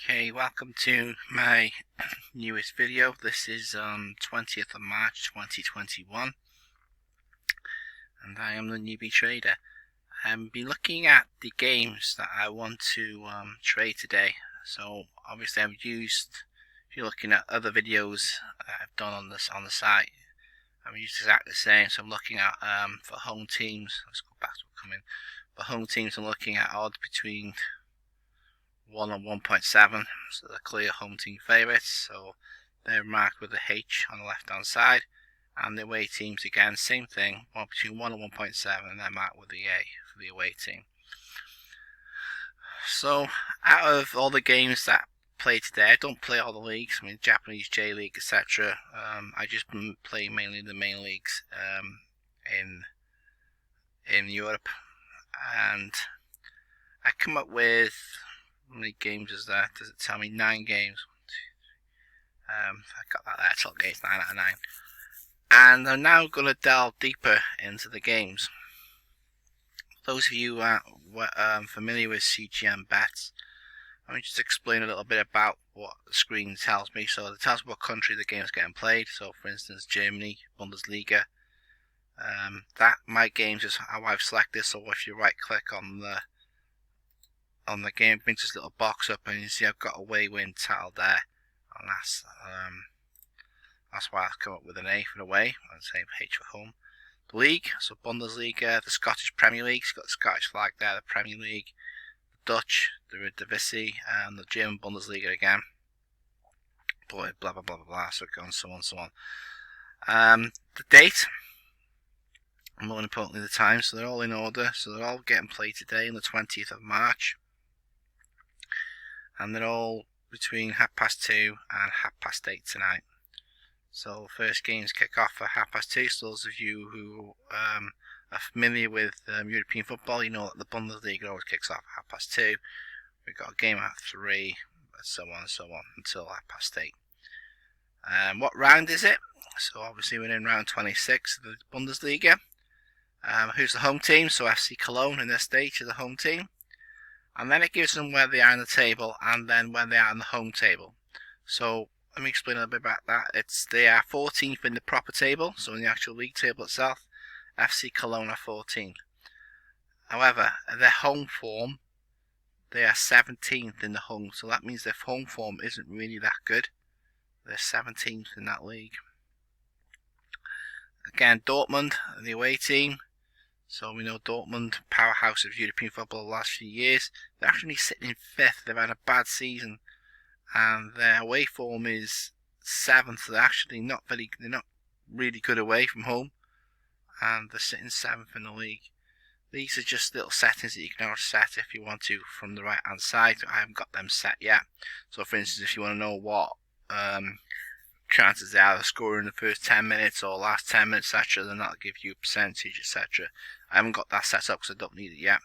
Okay, welcome to my newest video. This is 20th of March 2021 and I am the newbie trader. I've been looking at the games that I want to trade today. So obviously I've used, if you're looking at other videos I've done on the site, I've used exactly the same. So I'm looking at for home teams, let's go back to what come in. For home teams I'm looking at odds between 1 and 1.7, so the clear home team favourites, so they're marked with a H on the left hand side, and the away teams again, same thing, between 1 and 1.7, and they're marked with the A for the away team. So out of all the games that I play today, I don't play all the leagues, I mean Japanese J League, etc. I just play mainly the main leagues in Europe, and I come up with, how many games is that? Does it tell me? 9 games. I got that there, top games, 9 out of 9. And I'm now going to delve deeper into the games. Those of you who are familiar with CGM Bets, let me just explain a little bit about what the screen tells me. So it tells me what country the game is getting played. So for instance, Germany, Bundesliga. My games is how I've selected. So if you right click on the game, it brings this little box up, and you see I've got away win title there, and that's why I've come up with an A for away and same H for home. The league, so Bundesliga, the Scottish Premier League, it's got the Scottish flag there, the Premier League, the Dutch, the Eredivisie, and the German Bundesliga again. Blah blah blah blah blah, so it goes so on. The date, and more importantly the time, so they're all in order, so they're all getting played today on the 20th of March. And they're all between 2:30 and 8:30 tonight. So first games kick off at 2:30. So those of you who are familiar with European football, you know that the Bundesliga always kicks off at 2:30. We've got a game at 3, so on until 8:30. What round is it? So obviously we're in round 26 of the Bundesliga. Who's the home team? So FC Cologne in this stage is the home team. And then it gives them where they are in the table, and then where they are in the home table. So let me explain a little bit about that. They are 14th in the proper table, so in the actual league table itself, FC Cologne are 14th. However, their home form, they are 17th in the home, so that means their home form isn't really that good. They're 17th in that league. Again, Dortmund, the away team. So we know Dortmund, powerhouse of European football the last few years. They're actually sitting in 5th. They've had a bad season, and their away form is 7th. They're actually they're not really good away from home, and they're sitting 7th in the league. These are just little settings that you can always set if you want to from the right hand side. I haven't got them set yet. So for instance, if you want to know what chances they are of scoring in the first 10 minutes or last 10 minutes, etc., then that'll give you a percentage, etc. I haven't got that set up because I don't need it yet.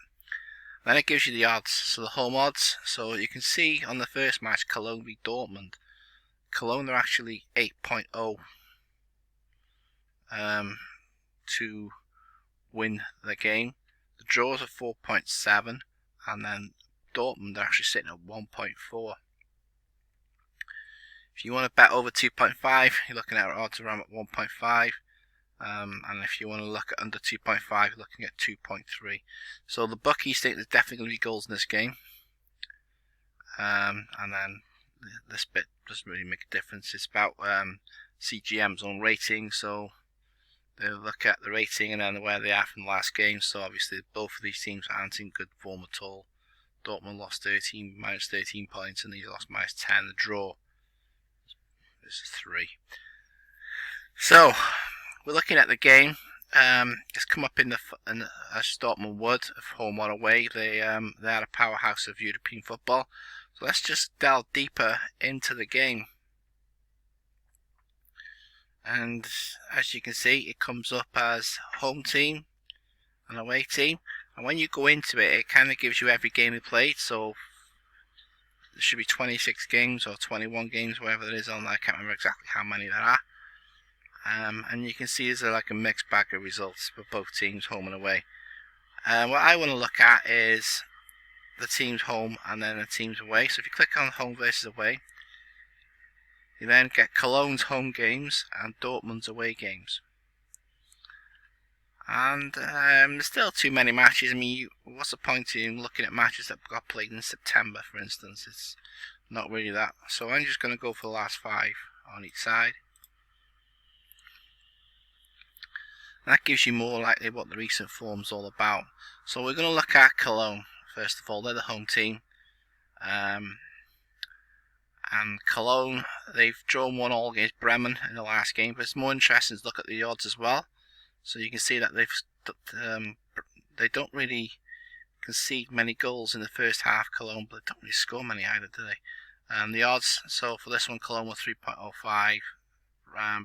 Then it gives you the odds, so the home odds. So you can see on the first match, Cologne v Dortmund. Cologne are actually 8.0 to win the game. The draws are 4.7, and then Dortmund are actually sitting at 1.4. If you want to bet over 2.5, you're looking at odds around at 1.5. And if you want to look at under 2.5, you're looking at 2.3. So the bookies think there's definitely going to be goals in this game. And then this bit doesn't really make a difference. It's about CGM's own rating. So they'll look at the rating and then where they are from the last game. So obviously both of these teams aren't in good form at all. Dortmund lost minus 13 points, and these lost minus 10. The draw is 3. So we're looking at the game. It's come up as Dortmund would of home or away. They are a powerhouse of European football. So let's just delve deeper into the game. And as you can see, it comes up as home team and away team. And when you go into it, it kind of gives you every game they played. So there should be 26 games or 21 games, whatever it is on there. I can't remember exactly how many there are. And you can see there's like a mixed bag of results for both teams, home and away. What I want to look at is the teams home and then the teams away. So if you click on home versus away, you then get Cologne's home games and Dortmund's away games. And there's still too many matches. I mean, what's the point in looking at matches that got played in September, for instance? It's not really that. So I'm just going to go for the last 5 on each side. And that gives you more likely what the recent form's all about. So we're going to look at Cologne first of all. They're the home team. And Cologne, they've drawn 1-1 against Bremen in the last game. But it's more interesting to look at the odds as well. So you can see that they don't really concede many goals in the first half, Cologne, but they don't really score many either, do they? The odds, so for this one, Cologne were 3.05.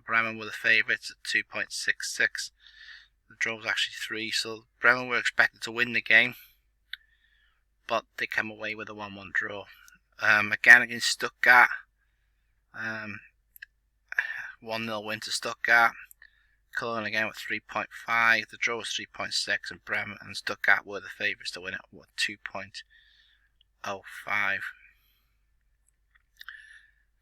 Bremen were the favourites at 2.66. The draw was actually 3, so Bremen were expected to win the game, but they came away with a 1-1 draw. Again against Stuttgart, 1-0 win to Stuttgart. Cologne again with 3.5. The draw was 3.6, and Bremen and Stuttgart were the favourites to win it with 2.05.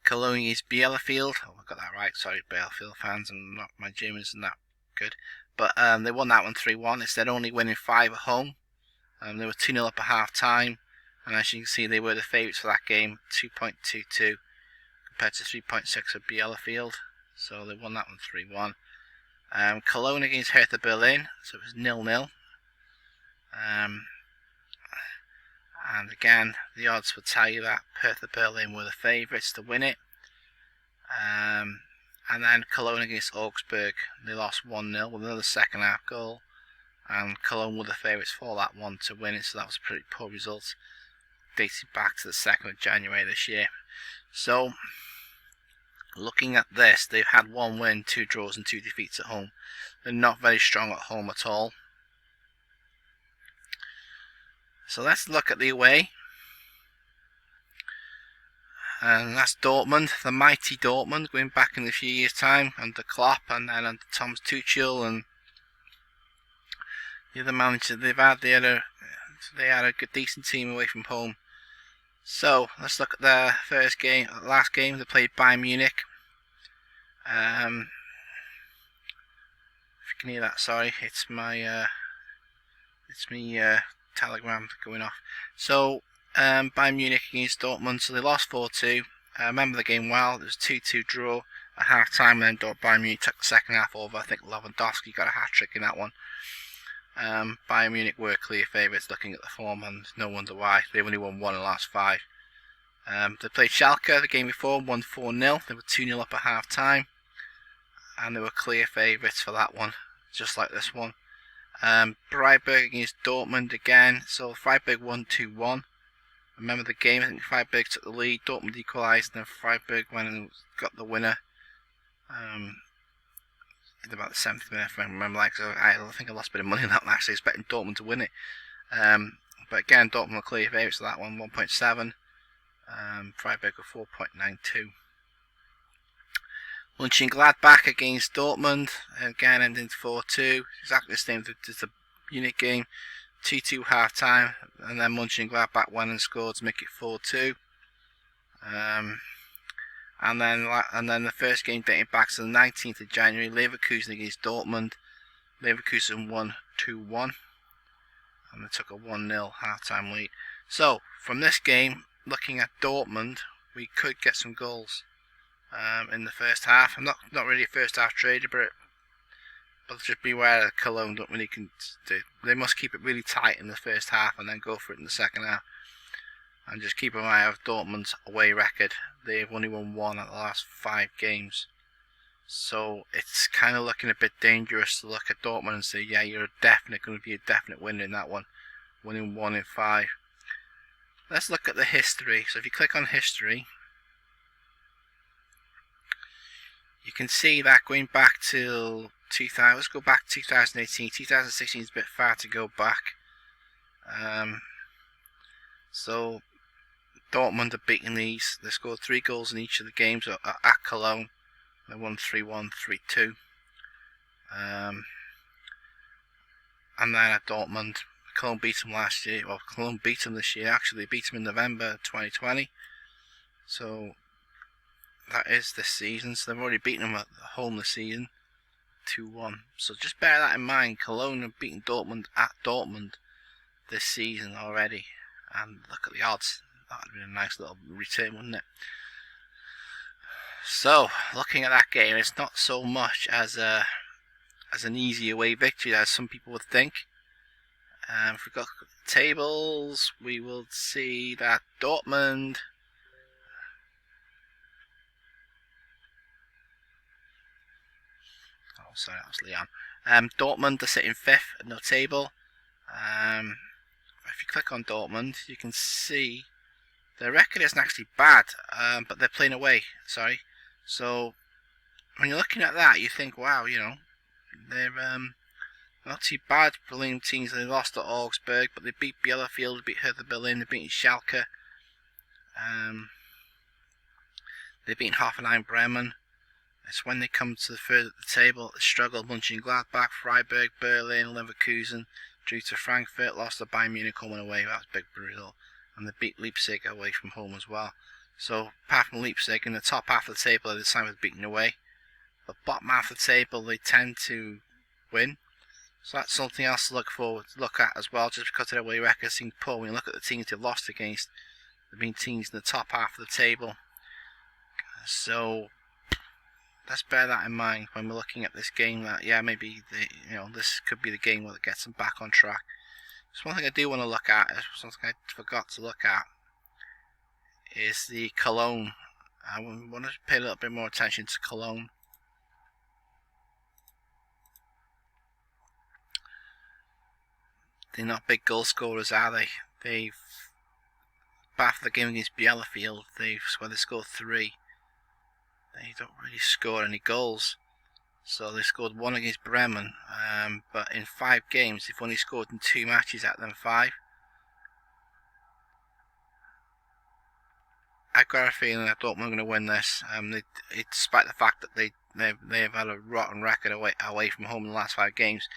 Cologne is Bielefeld. Oh, I got that right. Sorry, Bielefeld fans. My German isn't that good. But they won that one 3-1. It's their only winning 5 at home. They were 2-0 up at half time. And as you can see, they were the favourites for that game, 2.22 compared to 3.6 for Bielefeld. So they won that one 3-1. Cologne against Hertha Berlin, so it was 0-0. And again, the odds would tell you that Hertha Berlin were the favourites to win it. And then Cologne against Augsburg, they lost 1-0 with another second half goal. And Cologne were the favourites for that one to win it, so that was a pretty poor result, dating back to the 2nd of January this year. So, looking at this, they've had 1 win, 2 draws and 2 defeats at home. They're not very strong at home at all. So let's look at the away. And that's Dortmund, the mighty Dortmund, going back in a few years' time under Klopp and then under Thomas Tuchel and the other manager they've had. They had a good, decent team away from home. So let's look at their last game. They played Bayern Munich. If you can hear that, sorry, it's my telegram going off. So Bayern Munich against Dortmund. So they lost 4-2. I remember the game well. It was 2-2 draw at half time, and then Bayern Munich took the second half over. I think Lewandowski got a hat trick in that one. Bayern Munich were clear favourites looking at the form, and no wonder why. They've only won 1 in the last 5. They played Schalke the game before, won 4-0. They were 2-0 up at half time, and they were clear favourites for that one, just like this one. Freiburg against Dortmund again. So Freiburg won 2-1. Remember the game, I think Freiburg took the lead, Dortmund equalised, and then Freiburg went and got the winner. In about the 7th minute, if I remember. I think I lost a bit of money on that one, actually, expecting Dortmund to win it. But again, Dortmund were clear favourites for that one, 1.7. Freiburg were 4.92. Mönchengladbach against Dortmund, again ending 4-2. Exactly the same as the Munich game. 2-2 half time, and then Mönchengladbach went and scored to make it 4-2. And then the first game dating back to the 19th of January, Leverkusen against Dortmund. Leverkusen won 2-1, and they took a 1-0 half-time lead. So, from this game, looking at Dortmund, we could get some goals in the first half. I'm not really a first half trader, but just beware that Cologne don't really do. They must keep it really tight in the first half and then go for it in the second half. And just keep an eye on Dortmund's away record. They've only won 1 out of the last 5 games. So it's kind of looking a bit dangerous to look at Dortmund and say, yeah, you're definitely going to be a definite winner in that one. Winning 1 in 5. Let's look at the history. So if you click on history, you can see that going back till 2000. Let's go back to 2018. 2016 is a bit far to go back. So Dortmund are beating these. They scored 3 goals in each of the games at Cologne. They won 3-1, 3-2. And then at Dortmund, Cologne beat them last year. Well, Cologne beat them this year. Actually, they beat them in November 2020. So that is this season. So they've already beaten them at home this season, 2-1. So just bear that in mind. Cologne have beaten Dortmund at Dortmund this season already. And look at the odds. That would have been a nice little return, wouldn't it? So, looking at that game, it's not so much as an easy away victory as some people would think. If we got tables, we will see that Dortmund sorry, that was Leon. Dortmund are sitting 5th at no table. If you click on Dortmund, you can see their record isn't actually bad, but they're playing away. Sorry. So when you're looking at that, you think, wow, you know, they're not too bad for playing teams. They lost at Augsburg, but they beat Bielefeld, they beat Hertha Berlin, they beat Schalke. They beat Hoffenheim, Bremen. It's when they come to the further the table, they struggle. Mönchengladbach, Freiburg, Berlin, Leverkusen, drew to Frankfurt, lost to Bayern Munich coming away. That was a big result. And they beat Leipzig away from home as well. So apart from Leipzig, in the top half of the table, they decided was beaten away. The bottom half of the table, they tend to win. So that's something else to look at as well. Just because their away record seems poor, when you look at the teams they've lost against, they've been teams in the top half of the table. So let's bear that in mind when we're looking at this game. That maybe this could be the game that gets them back on track. So one thing I do want to look at, something I forgot to look at, is the Cologne. I want to pay a little bit more attention to Cologne. They're not big goal scorers, are they? After the game against Bielefeld, they scored 3. They don't really score any goals. So they scored 1 against Bremen, but in 5 games they've only scored in 2 matches out of them 5. I've got a feeling that Dortmund are going to win this. Despite the fact that they've had a rotten record away from home in the last 5 games,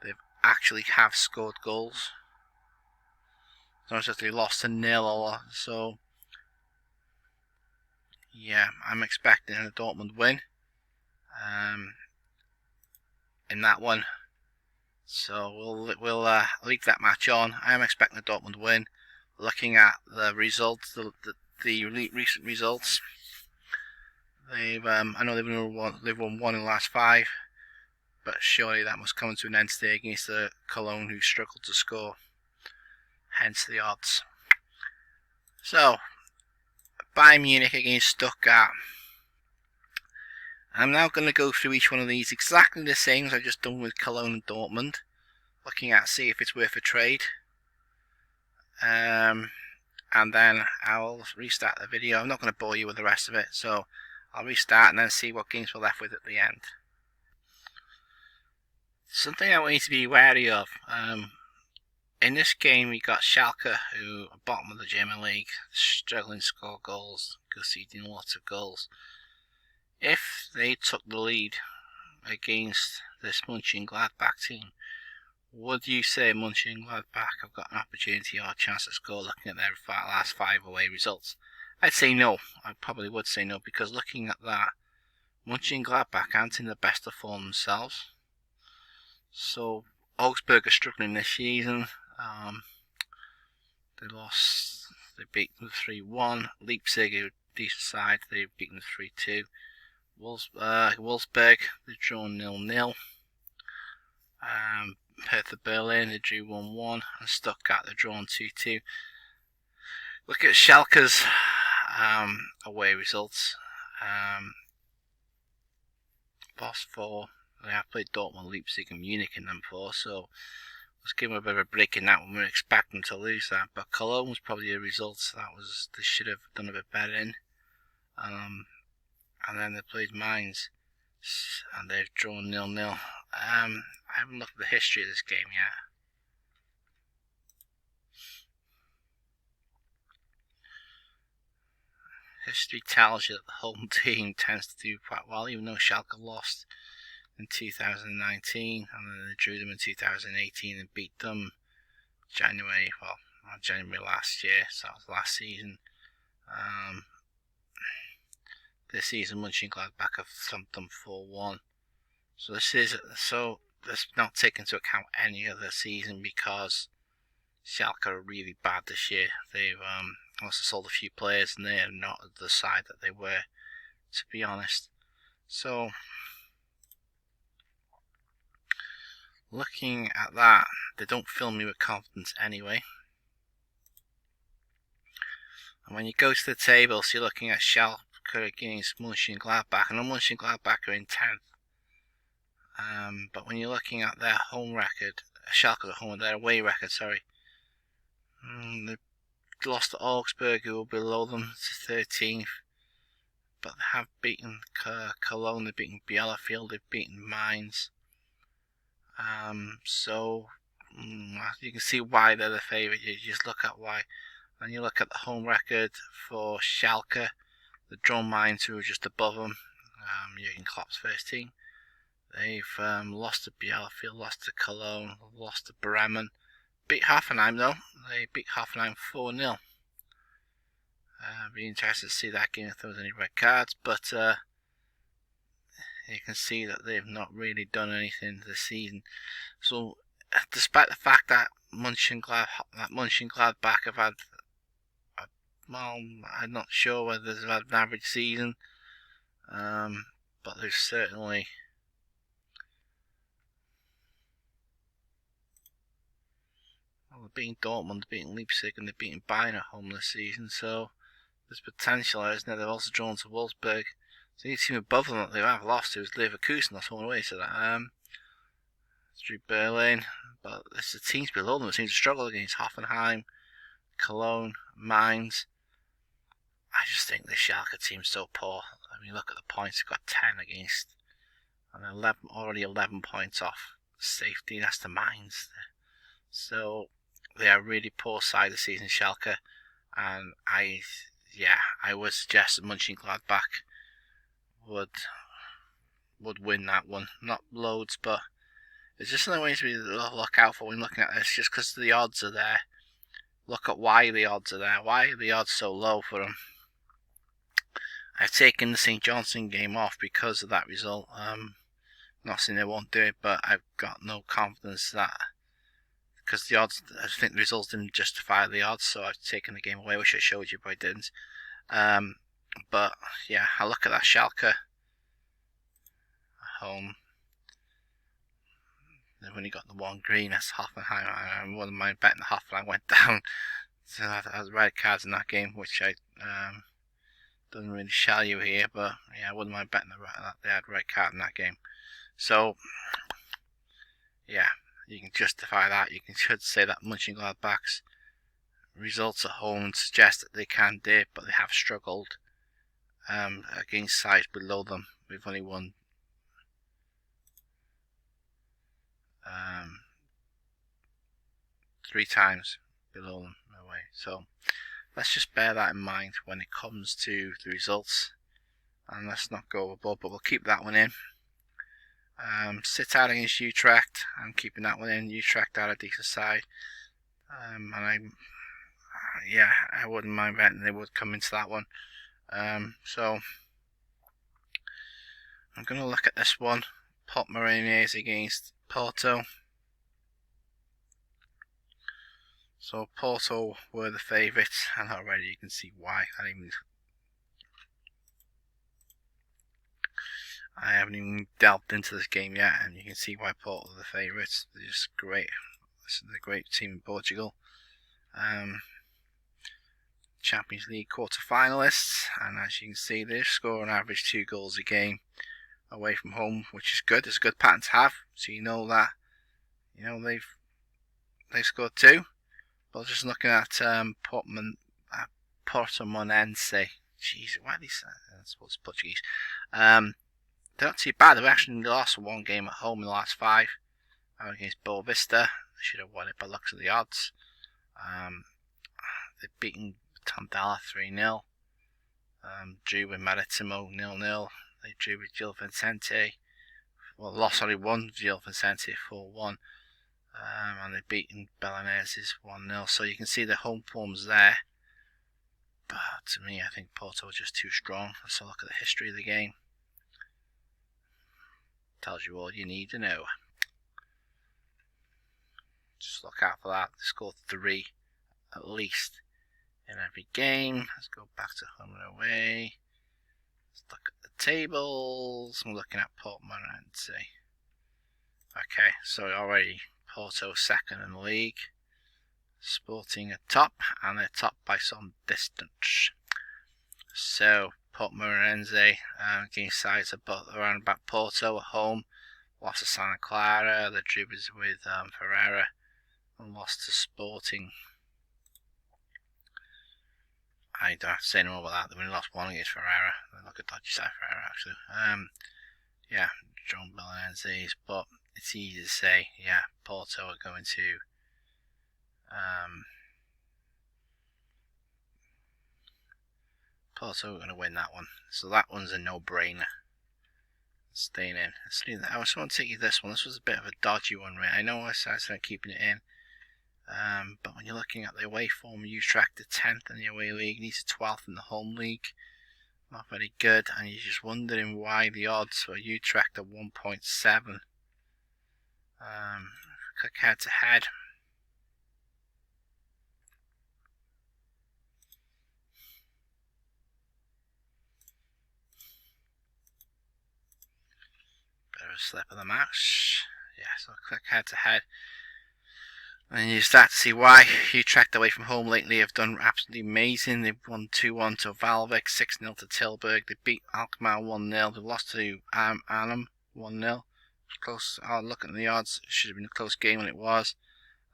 they actually have scored goals. It's not just they lost to 0. So yeah, I'm expecting a Dortmund win in that one. So we'll leave that match on. I am expecting a Dortmund win. Looking at the results, the recent results, I know they've won 1 in the last 5, but surely that must come to an end today against the Cologne, who struggled to score. Hence the odds. So Bayern Munich against Stuttgart. I'm now going to go through each one of these exactly the same as I've just done with Cologne and Dortmund, looking at see if it's worth a trade. And then I'll restart the video. I'm not going to bore you with the rest of it, so I'll restart and then see what games we're left with at the end. Something I want you to be wary of. In this game, we got Schalke, who are bottom of the German league, struggling to score goals, conceding lots of goals. If they took the lead against this Mönchengladbach team, would you say Mönchengladbach have got an opportunity or a chance to score looking at their last 5 away results? I'd say no. I probably would say no, because looking at that, Mönchengladbach aren't in the best of form themselves. So Augsburg are struggling this season. They beat them 3-1. Leipzig, a decent side, they've beaten 3-2. Wolfsburg, they drawn 0-0. Hertha Berlin, they drew 1-1. And Stuttgart, they're drawn 2-2. Look at Schalke's away results. Last 4. They have played Dortmund, Leipzig and Munich in them 4, so let's give them a bit of a break in that one. We're expecting to lose that, but Cologne was probably a result they should have done a bit better in. And then they played Mainz, and they've drawn 0-0. I haven't looked at the history of this game yet. History tells you that the home team tends to do quite well, even though Schalke lost in 2019, and then they drew them in 2018 and beat them January, well, not January last year, so that was last season. This season, Mönchengladbach have thumped them 4-1. So let's not take into account any other season because Schalke are really bad this year. They've also sold a few players and they're not the side that they were, to be honest. So looking at that, they don't fill me with confidence anyway. And when you go to the table, so you're looking at Schalke against Mönchengladbach, and Mönchengladbach are in 10th. But when you're looking at their home record, Schalke at home, their away record, sorry, they've lost to Augsburg, who are below them, to 13th. But they have beaten Cologne, they've beaten Bielefeld, they've beaten Mainz. So you can see why they're the favourite. You just look at why. And you look at the home record for Schalke, the drawn Mainz, who are just above them. Jurgen Klopp's first team. They've lost to Bielefeld, lost to Cologne, lost to Bremen. Beat Hoffenheim though. They beat Hoffenheim 4-0. Be interested to see that game if there was any red cards, but you can see that they've not really done anything this season. So, despite the fact that Mönchengladbach have had, well, I'm not sure whether they've had an average season, but they've certainly they've beaten Dortmund, they've beaten Leipzig, and they've beaten Bayern at home this season. So there's potential there, isn't there? They've also drawn to Wolfsburg. So the team above them that they have lost to is Leverkusen. That's one away. So that through Berlin, but it's the teams below them that seem to struggle against Hoffenheim, Cologne, Mainz. I just think the Schalke team's so poor. I mean, look at the points. They've got 10 against, and 11 points off safety. That's the Mainz. So they are really poor side this season, Schalke, and I would suggest that Mönchengladbach would win that one. Not loads, but it's just something we need to look out for when looking at this. Just because the odds are there, look at why the odds are there. Why are the odds so low for them? I've taken the St. Johnson game off because of that result. Not saying they won't do it, but I've got no confidence that, because the odds, I think the results didn't justify the odds, so I've taken the game away, which I showed you, but I didn't. But yeah, I look at that Schalke at home. They've only got the one green. That's Hoffenheim. I wouldn't mind betting the Hoffenheim went down. So I had red cards in that game, which I doesn't really show you here, but yeah, I wouldn't mind betting that they had red card in that game. So yeah, you can justify that. You should say that Mönchengladbach's results at home suggest that they can do it, but they have struggled against sides below them. We've only won 3 times below them away. So let's just bear that in mind when it comes to the results, and let's not go overboard, but we'll keep that one in. Sit out against Utrecht, I'm keeping that one in. Utrecht are a decent side, and I wouldn't mind betting they would come into that one. So I'm going to look at this one, Pop Mariniers against Porto. So Porto were the favourites, and already you can see why. I haven't even delved into this game yet, and you can see why Porto are the favourites. They're just great. This is a great team in Portugal. Champions League quarter-finalists, and as you can see, they score on average 2 goals a game away from home, which is good. It's a good pattern to have, so you know that they've scored 2. But just looking at Portimonense, jeez, why are these? I suppose it's Portuguese. They're not too bad. They've actually lost 1 game at home in the last 5. Against Boa Vista, they should have won it by looks of the odds. They've beaten Tondela 3-0. Drew with Maritimo 0-0. They drew with Gil Vicente. Well, lost only 1 Gil Vicente 4-1. and they've beaten Belenenses 1-0. So you can see the home form's there. But to me, I think Porto are just too strong. Let's have a look at the history of the game. Tells you all you need to know. Just look out for that. They scored 3 at least in every game. Let's go back to home and away. Let's look at the tables. I'm looking at Portmorency. Okay, so already Porto second in the league. Sporting at top, and they're top by some distance. So Portmorency against sides around about Porto at home. Lost to Santa Clara. The dribbles with Ferreira, and lost to Sporting. I don't have to say no more about that. They only lost 1 against Ferreira. Look at dodgy side Ferreira actually. Yeah, John Belenenses, but it's easy to say. Yeah, Porto are going to Porto are going to win that one. So that one's a no-brainer. Staying in. I just want to take you this one. This was a bit of a dodgy one, right? I know I started keeping it in. But when you're looking at the away form, Utrecht are 10th in the away league, these are 12th in the home league. Not very good, and you're just wondering why the odds for Utrecht are 1.7. Click head to head. Bit of a slip of the match. Yeah, so click head to head. And you start to see why Utrecht away from home lately have done absolutely amazing. They've won 2-1 to Valvik, 6-0 to Tilburg. They beat Alkmaar 1-0. They lost to Arnhem 1-0. Close. Oh, looking at the odds, it should have been a close game, and it was.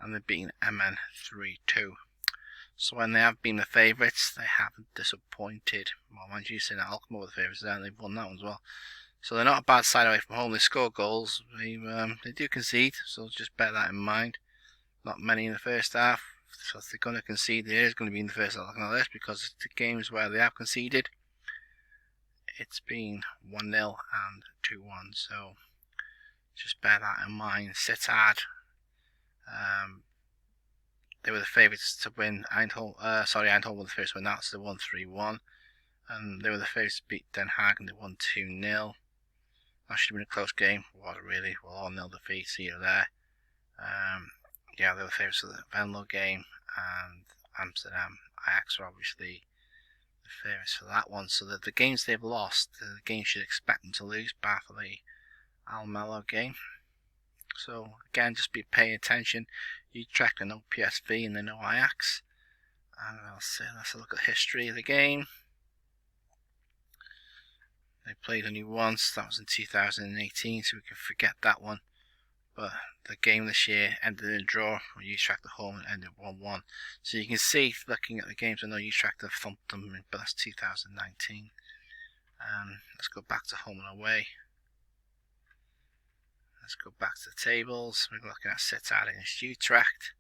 And they've beaten MN 3-2. So when they have been the favourites, they haven't disappointed. Well, mind you, saying that Alkmaar were the favourites, and they've won that one as well. So they're not a bad side away from home. They score goals. They do concede, so just bear that in mind. Not many in the first half, so if they're going to concede, it is going to be in the first half looking at this, because the games where they have conceded, it's been 1-0 and 2-1, so just bear that in mind. Sittard, they were the favourites to win. Eindhoven were the first to win that, so they won 3-1, and they were the favourites to beat Den Haag, and they won 2-0. That should have been a close game. What really? Well, 0-0 defeat, see you there. Yeah, they were the favourites of the Venlo game, and Amsterdam Ajax are obviously the favourites for that one. So the games they've lost, the games you should expect them to lose, bar for the Almelo game. So again, just be paying attention. Utrecht are no PSV and they're no Ajax. And let's look at the history of the game. They played only once, that was in 2018, so we can forget that one. But the game this year ended in a draw. Utrecht at home and ended 1-1. So you can see, looking at the games, I know Utrecht have thumped them, but that's 2019. Let's go back to home and away. Let's go back to the tables. We're looking at Sittard against Utrecht.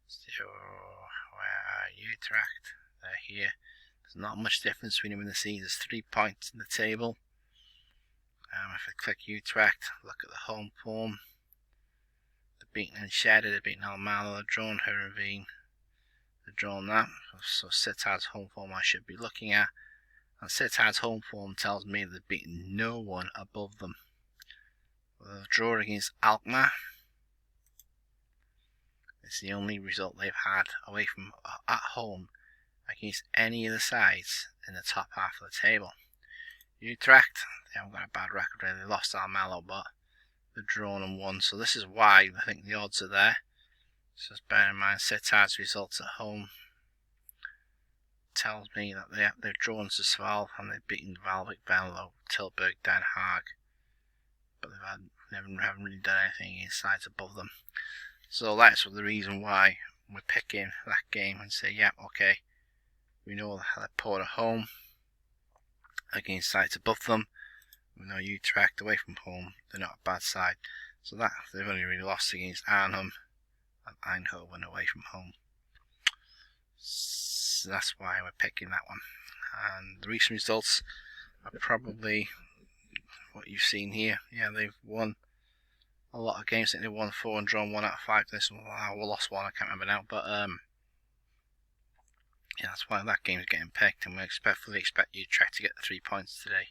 So, where are Utrecht? They're here. There's not much difference between them and the seeds. There's 3 points in the table. If I click Utrecht, look at the home form. They're beaten Enschede, they're beaten Almelo, they're drawn Heerenveen. They're drawn that. So Sittard's home form I should be looking at. And Sittard's home form tells me they've beaten no one above them. The draw against Alkmaar. It's the only result they've had away from at home against any of the sides in the top half of the table. Utrecht, they haven't got a bad record really. They lost Almelo, but they're drawn and won. So this is why I think the odds are there. So just bear in mind, Sittard's results at home tells me that they've drawn to Sval and they've beaten Valvik, Venlo, Tilburg, Den Haag. But they haven't really done anything against sides above them. So that's the reason why we're picking that game and say, yeah, okay, we know that Port at home against sides above them. We know Utrecht away from home, they're not a bad side. So that they've only really lost against Arnhem and Eindhoven away from home. So that's why we're picking that one. And the recent results are probably what you've seen here. Yeah, they've won a lot of games. I think they won 4 and drawn 1 out of 5. This one, we lost 1. I can't remember now, but yeah, that's why that game's getting picked, and we fully expect Utrecht to get the 3 points today.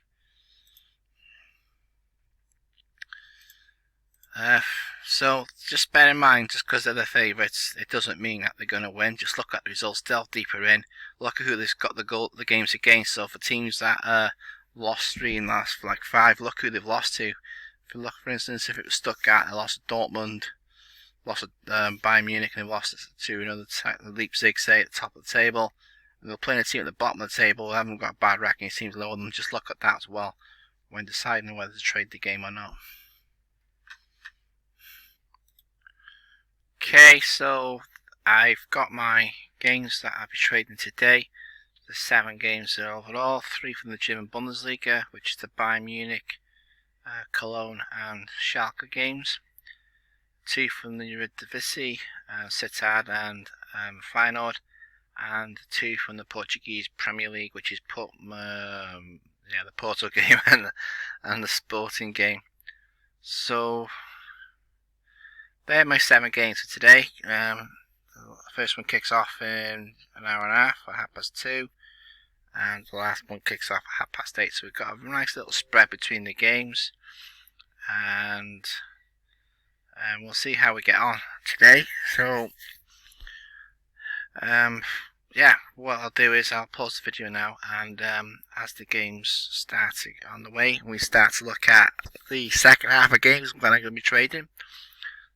So just bear in mind, just because they're the favourites, it doesn't mean that they're going to win. Just look at the results, delve deeper in, look at who they've got the games against. So for teams that lost 3 in the last 5, look who they've lost to. If you look, for instance, if it was Stuttgart, they lost to Dortmund, lost to Bayern Munich, and they lost to another Leipzig, say, at the top of the table. And they're playing a team at the bottom of the table, they haven't got a bad ranking, teams lower than them. Just look at that as well when deciding whether to trade the game or not. Okay, so I've got my games that I'll be trading today. There's 7 games there overall, 3 from the German Bundesliga, which is the Bayern Munich, Cologne and Schalke games. 2 from the Eredivisie, Sittard and Feyenoord, and 2 from the Portuguese Premier League, which is the Porto game and the Sporting game. So they're my 7 games for today. The first one kicks off in an hour and a half at 2:30, and the last one kicks off at 8:30. So we've got a nice little spread between the games, and we'll see how we get on today. So yeah, what I'll do is I'll pause the video now, and as the games start on the way, we start to look at the second half of games when I'm going to be trading.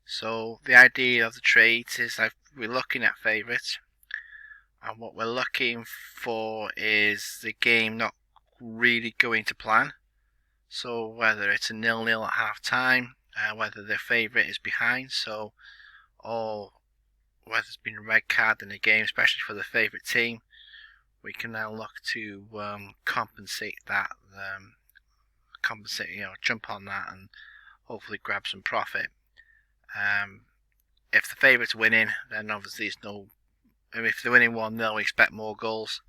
So the idea of the trades is we're looking at favourites, and what we're looking for is the game not really going to plan. So whether it's a 0-0 at half time, whether the favourite is behind, or whether there's been a red card in the game, especially for the favourite team, we can now look to compensate that, jump on that, and hopefully grab some profit. If the favourite's winning, then obviously if they're winning 1-0, we expect more goals.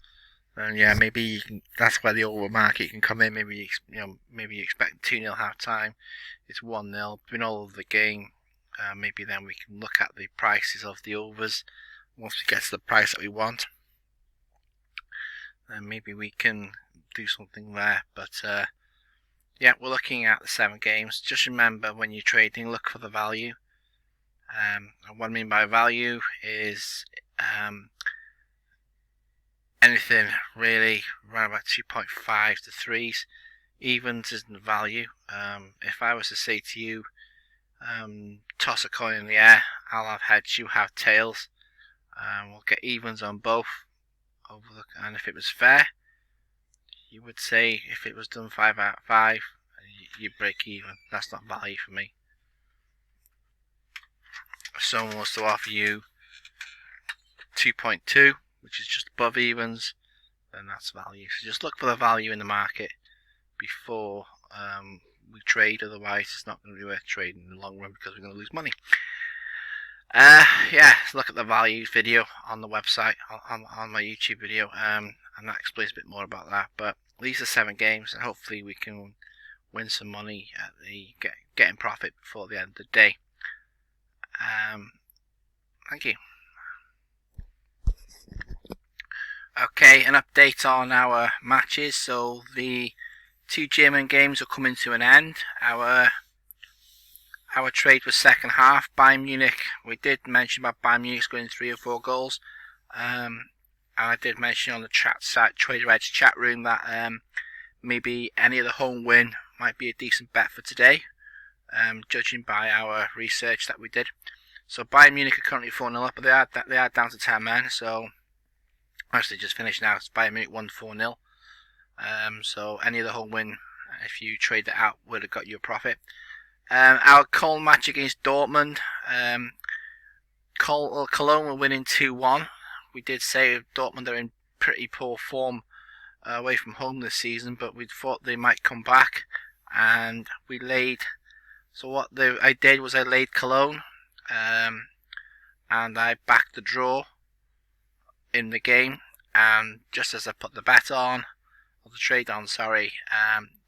And yeah, maybe that's where the over market can come in. Maybe you expect 2-0 half time. It's 1-0. Been all of the game. Maybe then we can look at the prices of the overs. Once we get to the price that we want, then maybe we can do something there. But yeah, we're looking at the 7 games. Just remember, when you're trading, look for the value. And what I mean by value is anything really around about 2.5 to 3s. Evens isn't value. If I was to say to you, toss a coin in the air, I'll have heads, you have tails. We'll get evens on both. And if it was fair, you would say if it was done 5 out of 5, you break even. That's not value for me. If someone was to offer you 2.2, which is just above evens, then that's value. So just look for the value in the market before we trade. Otherwise, it's not going to be worth trading in the long run because we're going to lose money. Yeah, look at the value video on the website, on my YouTube video, and that explains a bit more about that. But these are 7 games, and hopefully we can win some money at getting profit before the end of the day. Thank you. Okay, an update on our matches. So the 2 German games are coming to an end. Our trade was second half. Bayern Munich, we did mention about Bayern Munich scoring 3 or 4 goals. And I did mention on the chat site, Trader Edge chat room, that maybe any of the home win might be a decent bet for today, judging by our research that we did. So Bayern Munich are currently 4-0 up, but they are down to 10 men. So actually just finished now. It's Bayern Munich 1-4-0. So any of the home win, if you trade that out, would have got you a profit. Our Cologne match against Dortmund, Cologne were winning 2-1. We did say Dortmund are in pretty poor form away from home this season, but we thought they might come back, and we laid. So what I did was I laid Cologne, and I backed the draw in the game, and just as I put the bet on, or the trade on, sorry,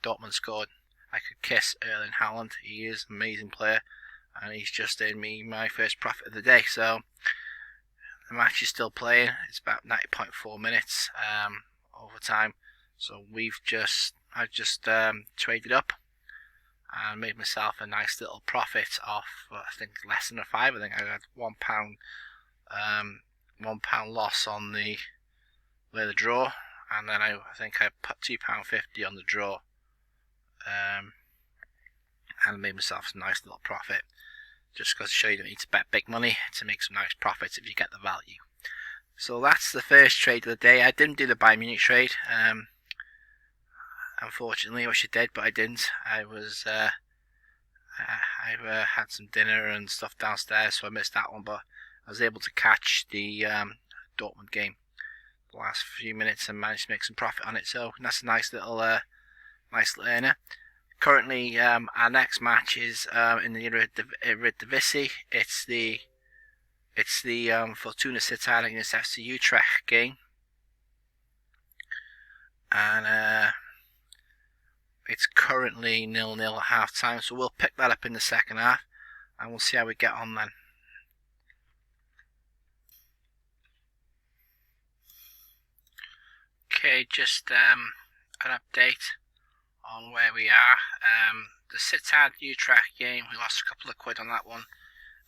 Dortmund scored. I could kiss Erling Haaland. He is an amazing player. and he's just earned me my first profit of the day. So the match is still playing. It's about 90.4 minutes overtime. So I've just traded up and made myself a nice little profit off, I think less than a five. I think I got £1, £1 loss on the draw, and then I think I put £2.50 on the draw, and made myself a nice little profit. Just because to show you don't need to bet big money to make some nice profits if you get the value. So that's the first trade of the day. I didn't do the Bayern Munich trade. Unfortunately, I wish I did, but I didn't. I had some dinner and stuff downstairs, so I missed that one. But I was able to catch the Dortmund game the last few minutes and managed to make some profit on it. So that's a nice little earner. Currently, our next match is in the Eredivisie. It's the Fortuna Sittard against FC Utrecht game, and it's currently 0-0 at half time. So we'll pick that up in the second half, and we'll see how we get on then. Okay, just an update on where we are. The Sittard Utrecht game, we lost a couple of quid on that one.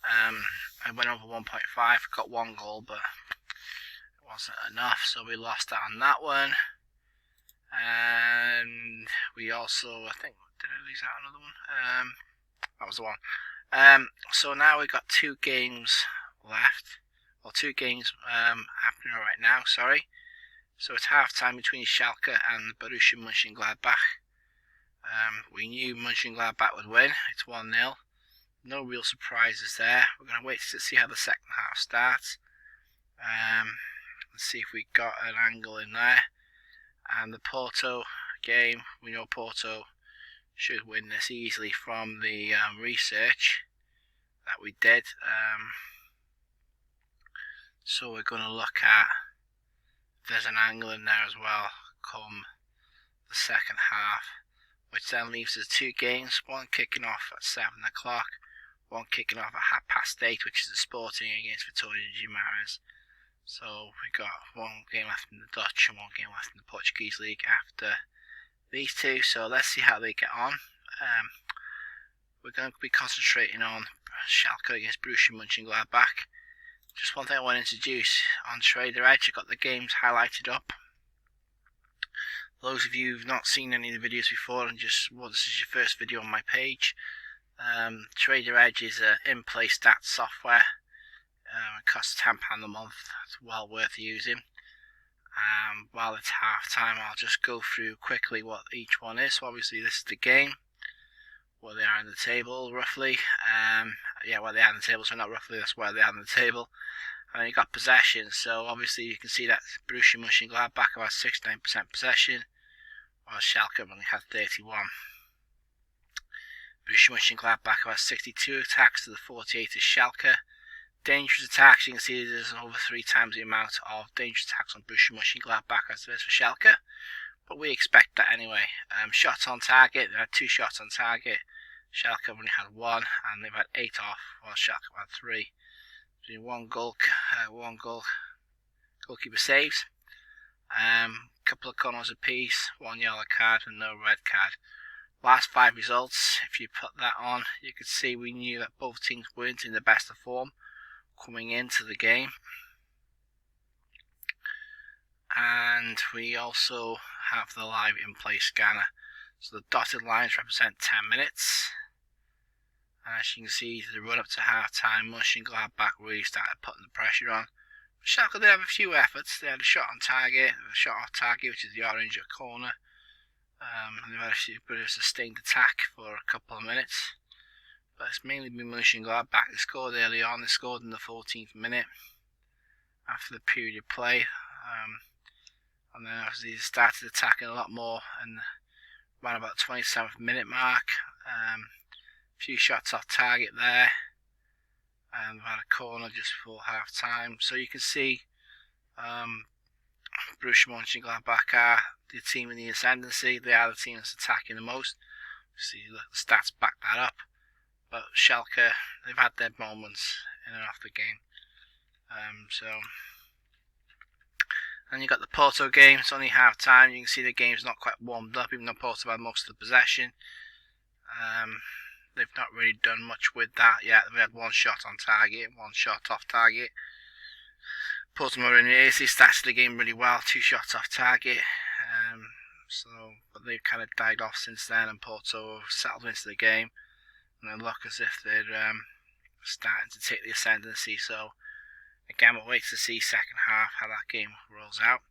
I went over 1.5, got one goal, but it wasn't enough, so we lost that on that one. And we also, I think, did I lose out another one? That was the one. So now we've got two games left, or two games happening right now, sorry. So it's half time between Schalke and Borussia Mönchengladbach. We knew Mönchengladbach would win. It's 1-0. No real surprises there. We're going to wait to see how the second half starts. Let's see if we got an angle in there. And the Porto game, we know Porto should win this easily from the research that we did. So we're going to look at if there's an angle in there as well come the second half, which then leaves us two games, one kicking off at 7 o'clock, one kicking off at 8:30, which is the Sporting against Vitória de Guimarães. So we got one game left in the Dutch and one game left in the Portuguese league after these two. So let's see how they get on. We're going to be concentrating on Schalke against Borussia Mönchengladbach. Just one thing I want to introduce on Trader Edge, I've got the games highlighted up. Those of you who've not seen any of the videos before and this is your first video on my page, Trader Edge is an in-play stats software. It costs £10 a month. It's well worth using. While it's half time, I'll just go through quickly what each one is. So obviously this is the game, where they are in the table roughly. Where they are in the table, so not roughly, that's where they are in the table. And then you got possession, so obviously you can see that Borussia Mönchengladbach have 69% possession, while Schalke only had 31. Borussia Mönchengladbach have 62 attacks to the 48 of Schalke. Dangerous attacks, you can see there's over 3 times the amount of dangerous attacks on Borussia Mönchengladbach as there is for Schalke, but we expect that anyway. Shots on target, they had 2 shots on target. Schalke only had 1, and they've had 8 off, while Schalke had 3. Doing one goal goalkeeper saves, couple of corners apiece, 1 yellow card and no red card. Last 5 results, if you put that on, you could see we knew that both teams weren't in the best of form coming into the game. And we also have the live in-play scanner. So the dotted lines represent 10 minutes. And as you can see, the run up to half time, Mönchengladbach really started putting the pressure on. Schalke did have a few efforts. They had a shot on target, a shot off target, which is the orange at corner. And they've had a bit of a sustained attack for a couple of minutes. But it's mainly been Mönchengladbach. They scored early on. They scored in the 14th minute after the period of play. And then obviously they started attacking a lot more and around about the 27th minute mark. A few shots off target there, and we've had a corner just before half time. So you can see Borussia Mönchengladbach are the team in the ascendancy. They are the team that's attacking the most. See, the stats back that up. but Schalke, they've had their moments in and off the game. And you got the Porto game. It's only half time. You can see the game's not quite warmed up, even though Porto had most of the possession. They've not really done much with that yet. We had one shot on target, one shot off target. Porto Morinese started the game really well, 2 shots off target. But they've kind of died off since then, and Porto have settled into the game, and they look as if they're starting to take the ascendancy. So again, we'll wait to see second half how that game rolls out,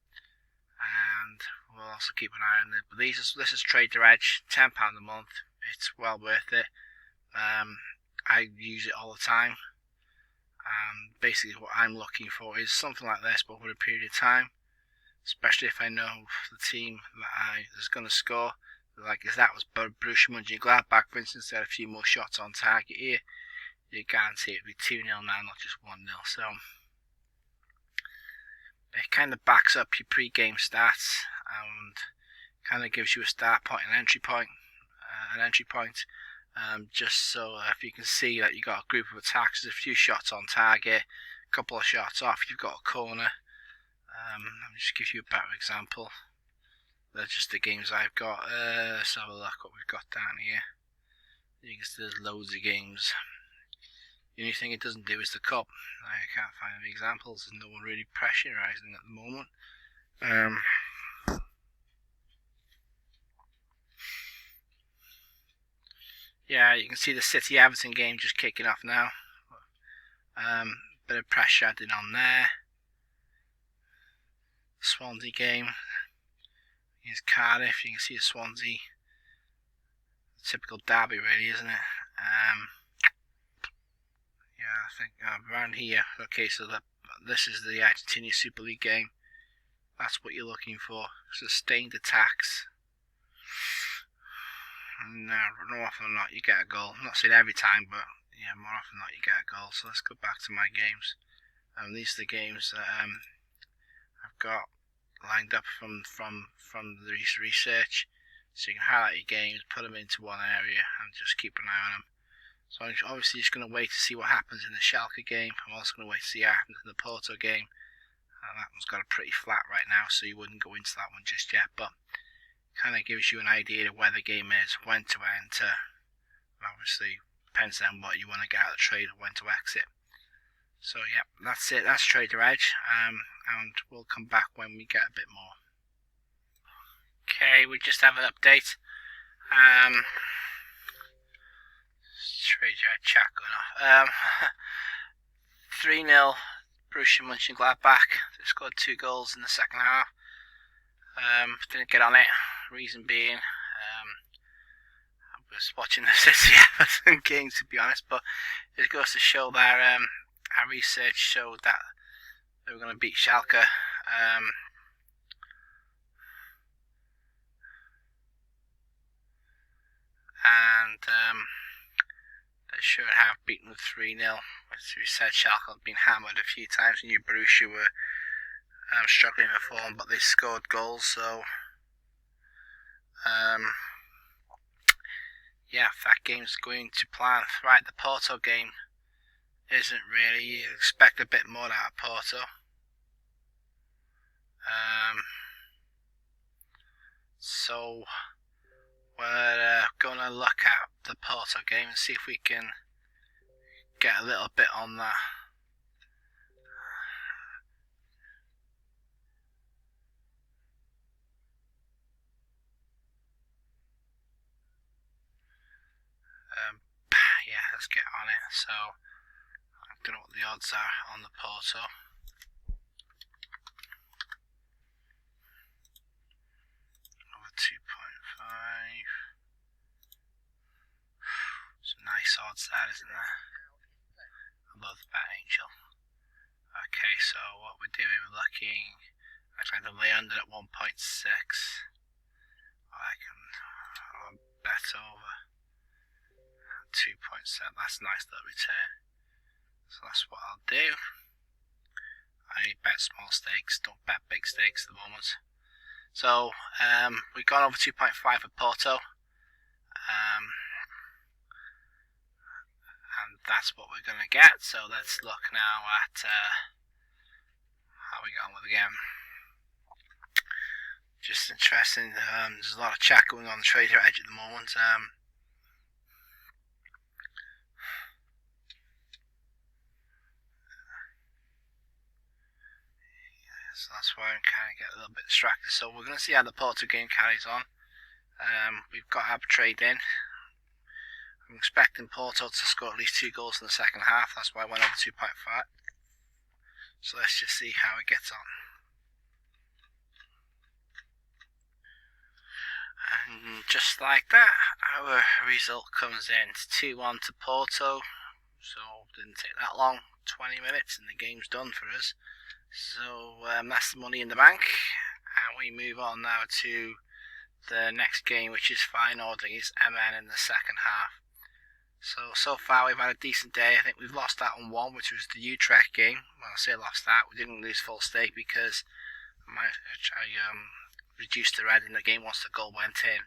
and we'll also keep an eye on it. But this is Trader Edge, £10 a month. It's well worth it. I use it all the time. Basically, what I'm looking for is something like this, but over a period of time. Especially if I know the team that is going to score. Like if that was Borussia Mönchengladbach, for instance, they had a few more shots on target here. You guarantee it'll be 2-0 now, not just 1-0. So it kind of backs up your pre-game stats and kind of gives you a start point, an entry point. Just so if you can see that you've got a group of attacks, there's a few shots on target, a couple of shots off, you've got a corner. Let me just give you a better example. They're just the games I've got. Let's have a look what we've got down here. You can see there's loads of games. The only thing it doesn't do is the cup. I can't find any examples. There's no one really pressurising at the moment. Yeah, you can see the City Everton game just kicking off now. Bit of pressure added on there. Swansea game against Cardiff. You can see the Swansea, typical derby, really, isn't it? Yeah, I think around here. Okay, so this is the Argentina Super League game. That's what you're looking for. Sustained attacks. No, more often than not, you get a goal. I'm not saying every time, but yeah, more often than not, you get a goal. So let's go back to my games. These are the games that I've got lined up from the research, so you can highlight your games, put them into one area, and just keep an eye on them. So I'm obviously just going to wait to see what happens in the Schalke game. I'm also going to wait to see what happens in the Porto game. That one's got a pretty flat right now, so you wouldn't go into that one just yet, but kind of gives you an idea of where the game is, when to enter. Obviously, depends on what you want to get out of the trade or when to exit. So yeah, that's it. That's Trader Edge, and we'll come back when we get a bit more. Okay, we just have an update. Trader Edge chat going off. 3-0 Borussia Mönchengladbach. They scored 2 goals in the second half. Didn't get on it. Reason being, I was watching the City Everton game, to be honest, but it goes to show that our research showed that they were going to beat Schalke. They should have beaten them 3-0. As we said, Schalke had been hammered a few times. We knew Borussia were struggling with form, but they scored goals. So yeah, if that game's going to plan. Right, the Porto game isn't really. You expect a bit more out of Porto. So we're going to look at the Porto game and see if we can get a little bit on that. Yeah, let's get on it. So I don't know what the odds are on the Porto. Over 2.5. Some nice odds there, isn't there? Above the Bet Angel. Okay, so what we're doing, we're looking. I'd like to lay under at 1.6. I can bet over 2.7. That's a nice little return. So that's what I'll do. I bet small stakes, don't bet big stakes at the moment. So we've gone over 2.5 for Porto. that's what we're going to get. So let's look now at how we get on with the game. Just interesting. There's a lot of chat going on the Trader Edge at the moment. So that's why I'm kind of get a little bit distracted. So we're going to see how the Porto game carries on. We've got our trade in. I'm expecting Porto to score at least 2 goals in the second half. That's why I went over 2.5. So let's just see how it gets on. And just like that, our result comes in. It's 2-1 to Porto. So it didn't take that long. 20 minutes and the game's done for us. So that's the money in the bank. And we move on now to the next game, which is Feyenoord against MN in the second half. So far we've had a decent day. I think we've lost that on one, which was the Utrecht game. Well, I say lost that. We didn't lose full stake because I reduced the red in the game once the goal went in.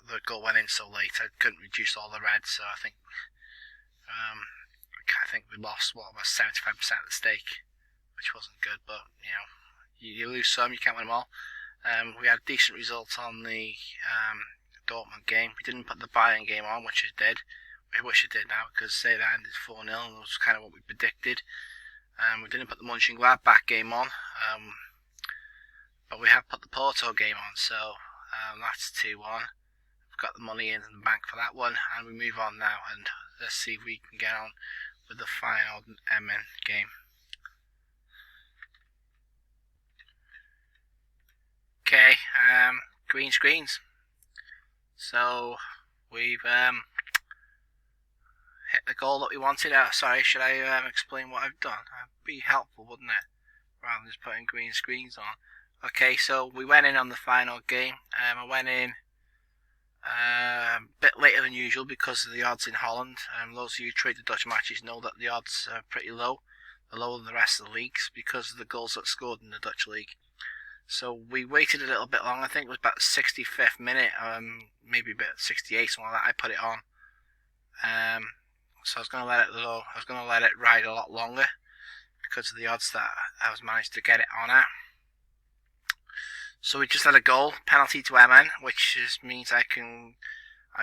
The goal went in so late I couldn't reduce all the red, so I think we lost about 75% of the stake, which wasn't good. But you lose some, you can't win them all. We had a decent result on the Dortmund game. We didn't put the Bayern game on, which it did. We wish it did now, because say that ended 4-0, and that was kind of what we predicted. We didn't put the Mönchengladbach game on, but we have put the Porto game on, so that's 2-1. We've got the money in the bank for that one, and we move on now, and let's see if we can get on with the final MN game. Okay, green screens. So we've hit the goal that we wanted. Sorry, should I explain what I've done? That'd be helpful, wouldn't it? Rather than just putting green screens on. Okay, so we went in on the final game. I went in a bit later than usual because of the odds in Holland. Those of you who trade the Dutch matches know that the odds are pretty low. They're lower than the rest of the leagues because of the goals that scored in the Dutch league. So we waited a little bit long. I think it was about 65th minute, maybe a bit 68, something like that. I put it on. So I was going to let it low. I was going to let it ride a lot longer because of the odds that I was managed to get it on at. So we just had a goal, penalty to MN, which means I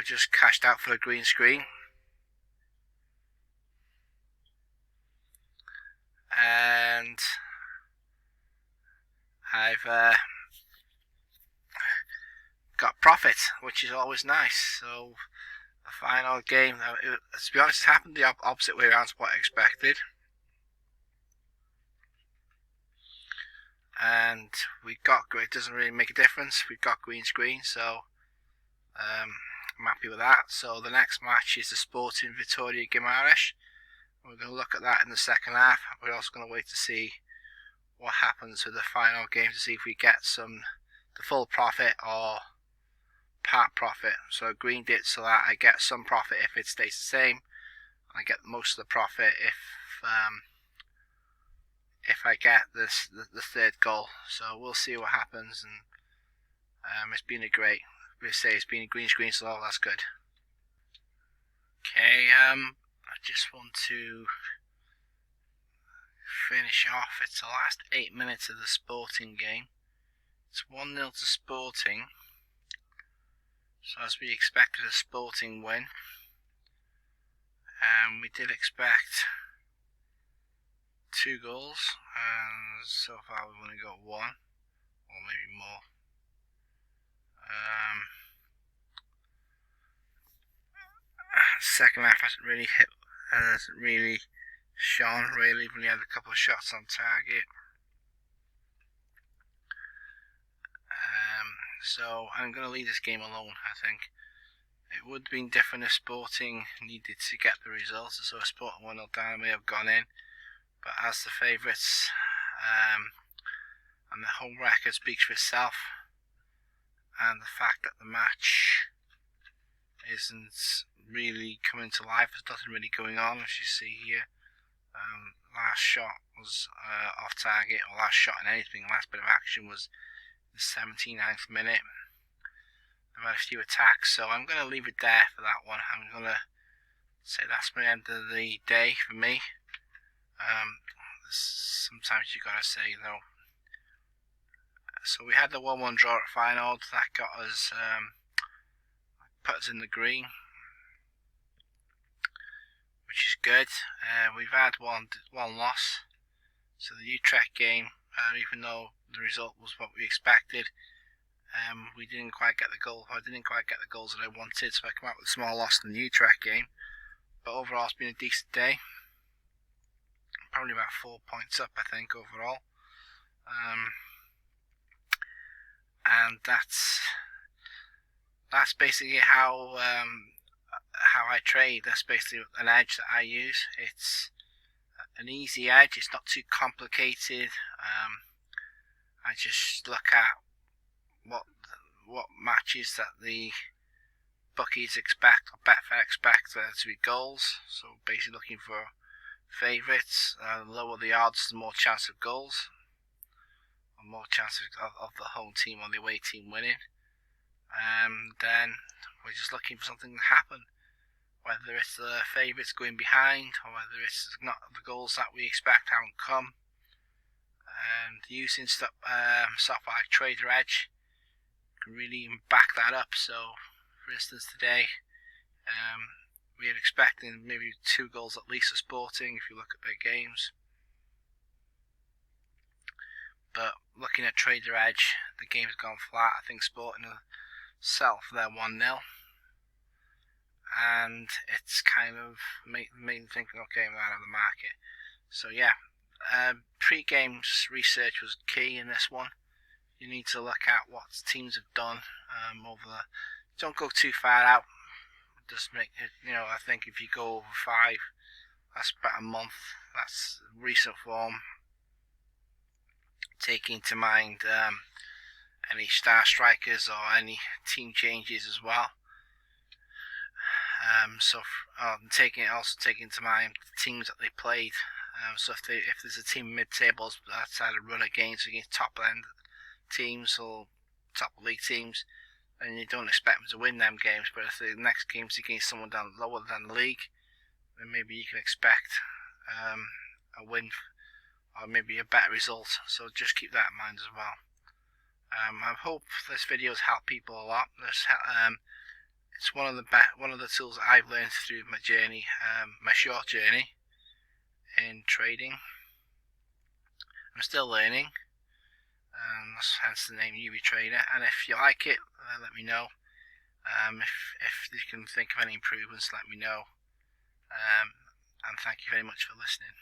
just cashed out for a green screen. And I've got profit, which is always nice. So the final game, to be honest, it happened the opposite way around to what I expected. And we got great. It doesn't really make a difference. We've got green screen, so I'm happy with that. So the next match is the Sporting Vitória Guimarães. We're going to look at that in the second half. We're also going to wait to see what happens with the final game to see if we get the full profit or part profit. So green did so that I get some profit if it stays the same, and I get most of the profit if I get the third goal. So we'll see what happens, and it's been it's been a green screen, so that's good. Okay, I just want to finish off. It's the last 8 minutes of the Sporting game. It's 1-0 to Sporting. So as we expected, a Sporting win. We did expect 2 goals, and so far we've only got 1, or maybe more. Second half hasn't really shone really. We've only had a couple of shots on target. So I'm going to leave this game alone. I think it would have been different if Sporting needed to get the results, so a Sporting 1-0 down may have gone in. But as the favourites, and the home record speaks for itself, and the fact that the match isn't really coming to life, there's nothing really going on, as you see here. Last shot was off target, or last shot in anything, last bit of action was the 79th minute. I've had a few attacks, so I'm going to leave it there for that one. I'm going to So that's the end of the day for me. Sometimes you gotta say no. So we had the 1-1 draw at final. That got us, put us in the green, which is good. We've had one loss. So the Utrecht game, even though the result was what we expected, we didn't quite get the goal. I didn't quite get the goals that I wanted, so I come out with a small loss in the Utrecht game. But overall, it's been a decent day. Probably about 4 points up, I think, overall. And that's basically how I trade. That's basically an edge that I use. It's an easy edge. It's not too complicated. I just look at what matches that the bookies expect, or Betfair expect to be goals. So basically looking for favourites. The lower the odds, the more chance of goals, or more chance of the home team or the away team winning. Then we're just looking for something to happen, whether it's the favourites going behind or whether it's not the goals that we expect haven't come. And using stuff like Trader Edge can really back that up. So for instance, today we are expecting maybe 2 goals at least of Sporting if you look at their games. But looking at Trader Edge, the game's gone flat. I think Sporting will settle for their 1-0. And it's kind of made me think, okay, I'm out of the market. So yeah, pre-game research was key in this one. You need to look at what teams have done don't go too far out. Just make it, I think if you go over 5, that's about a month. That's recent form. Taking to mind any star strikers or any team changes as well. Also taking to mind the teams that they played. So if there's a team mid-tables that's had a run against top end teams or top league teams, and you don't expect them to win them games, but if the next game's against someone down lower than the league, then maybe you can expect a win or maybe a better result. So just keep that in mind as well. I hope this video has helped people a lot. It's one of the tools that I've learned through my journey, my short journey in trading. I'm still learning, hence the name Newbie Trader. And if you like it, let me know. If you can think of any improvements, let me know. And thank you very much for listening.